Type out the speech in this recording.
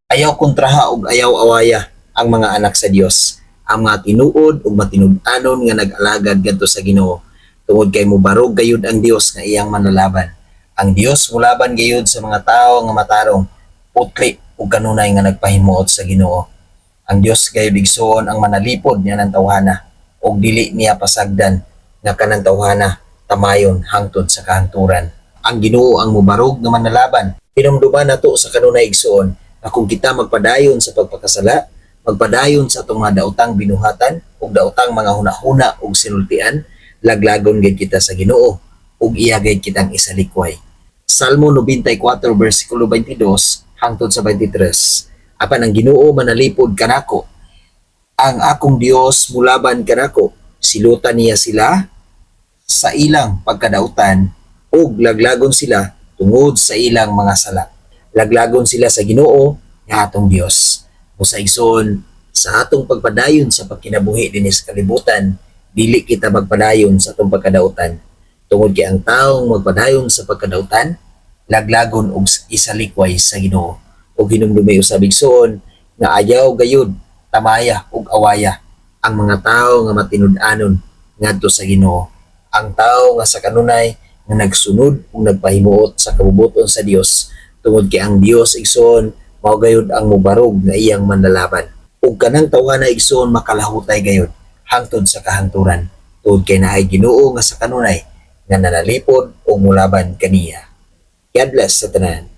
Ayaw kontraha ug ayaw awaya ang mga anak sa Dios, ang mga tinuod ug matinud-anon nga nag-alagad ngadto sa Ginoo. Tungod kay mubarog gayud ang Dios nga iyang manlalaban. Ang Dios mulaban gayud sa mga tawo nga matarong, putli ug kanunay nga nagpahimuot sa Ginoo. Ang Dios gayud igsuon ang manalipod niya ng tawhana ug dili niya pasagdan nga kanang tawhana tamayon hangtod sa kahangturan. Ang Ginoo ang mubarog nga manlalaban. Hinumduman nato sa kanunay igsuon na kung kita magpadayon sa pagpakasala, magpadayon sa atong mga daotang binuhatan ug daotang mga hunahuna ug sinultian, laglagon gid kita sa Ginoo ug iya gid kitang isalikway. Salmo 94 bersikulo 22 hangtod sa 23. Apan ang Ginoo manalipod kanako, ang akong Dios mulaban kanako, silutan niya sila sa ilang pagkadautan ug laglagon sila tungod sa ilang mga sala. Laglagon sila sa Ginoo nga atong Dios. Usa igsoon sa atong pagpadayon sa pagkinabuhi dinhi sa kalibutan, dili kita magpadayon sa atong pagkadautan. Tungod kay ang taong magpadayon sa pagkadautan, laglagon og isalikway sa Ginoo. Ug hinumdumay usab igsoon nga ayaw gayud tamaya ug awaya ang mga tawo nga matinud-anon ngadto sa Ginoo. Ang tawo nga sa kanunay nga nagsunod ug nagpahimuot sa kabubuton sa Dios, tungod kay ang Dios igsoon mao gayud ang mubarog nga iyang manlalaban. Ug kanang tawhana igsoon makalahutay gayud hangtod sa kahangturan, tungod kay naay Ginoo nga sa kanunay nga nanalipod ug mulaban kaniya. God bless sa tanan.